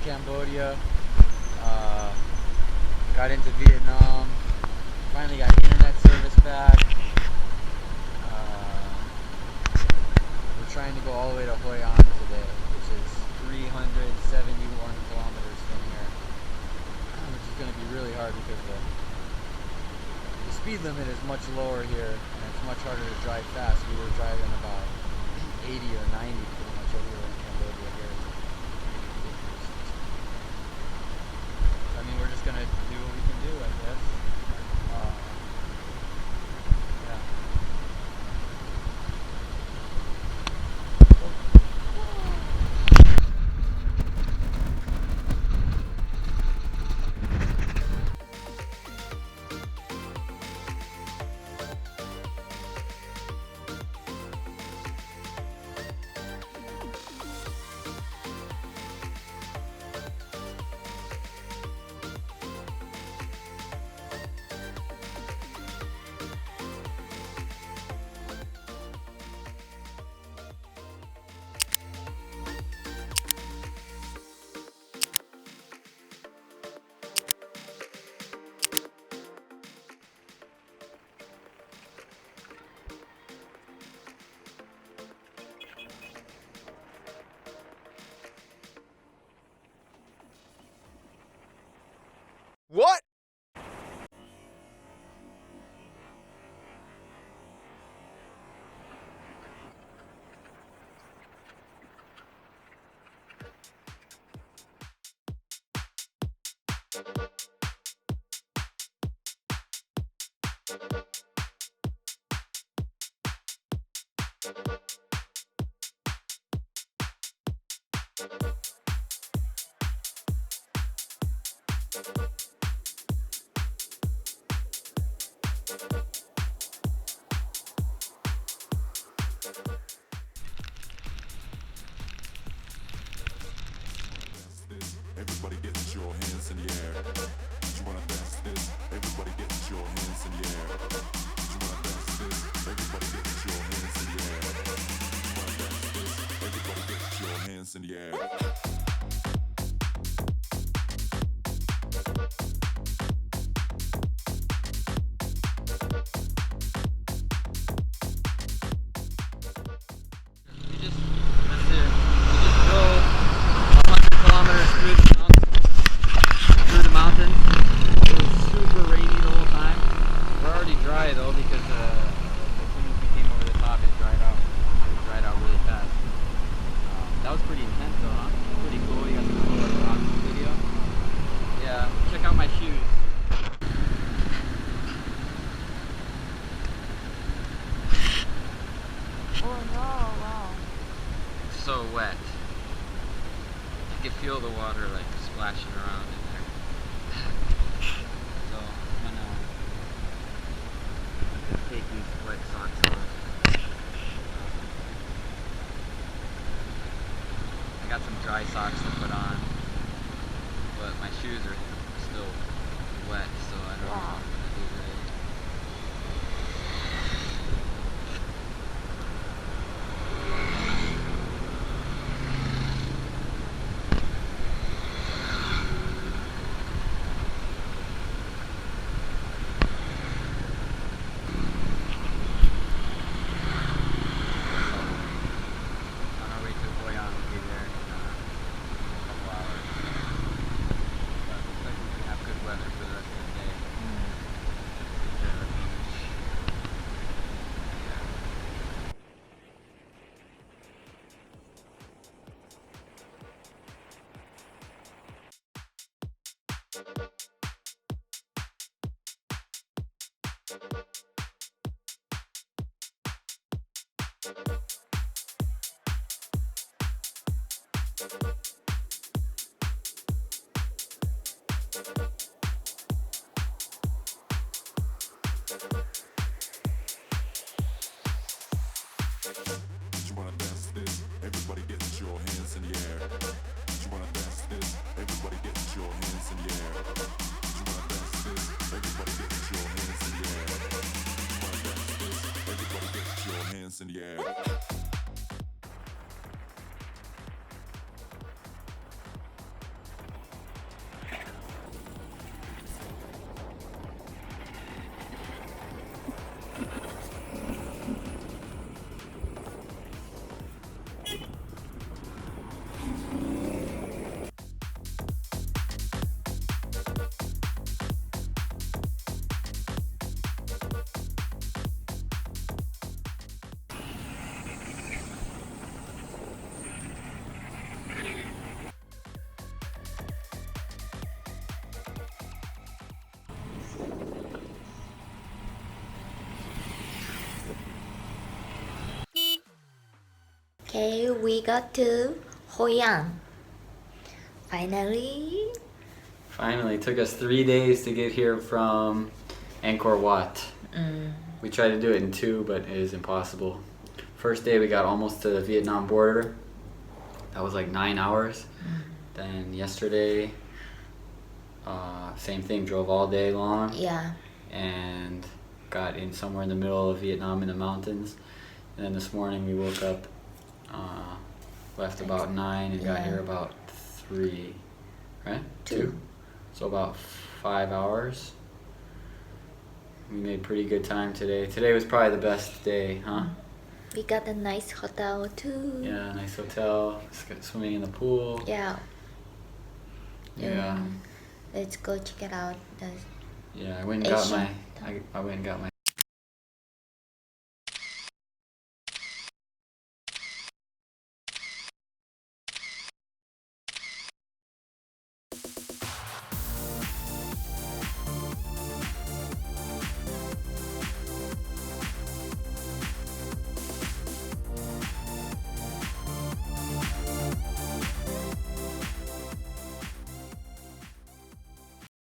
Cambodia, got into Vietnam, finally got internet service back. We're trying to go all the way to Hoi An today, which is 371 kilometers from here, which is going to be really hard because the speed limit is much lower here and it's much harder to drive fast. We were driving about 80 or 90 pretty much everywhere in Cambodia here. I mean, we're just gonna do what we can do, I guess. Yeah. What? Everybody get your hands in the air. You wanna dance this? Everybody get your hands in the air. You wanna dance this? Everybody get your hands in the air. You wanna dance this? Everybody get your hands in the air. So wet. You can feel the water like splashing around in there. So I'm gonna take these wet socks off. I got some dry socks to put on, but my shoes are still wet, so I don't know what I'm gonna do today. You wanna dance this? Everybody get your hands in the air. You wanna dance this? Everybody get your hands in the air. You wanna dance this? Everybody get your hands in the air. You wanna dance this? Everybody get your hands in the air. Okay, we got to Hoi An. Finally. Finally, it took us 3 days to get here from Angkor Wat. We tried to do it in 2, but it is impossible. First day we got almost to the Vietnam border. That was like 9 hours. Then yesterday, same thing, drove all day long. Yeah. And got in somewhere in the middle of Vietnam in the mountains. And then this morning we woke up, left about 9 and got here about 3, right? 2. So about 5 hours. We made pretty good time today. Today was probably the best day, huh? We got a nice hotel too. Yeah, nice hotel, swimming in the pool. Yeah. Yeah. Let's go check it out. Yeah, I went and got Asian. my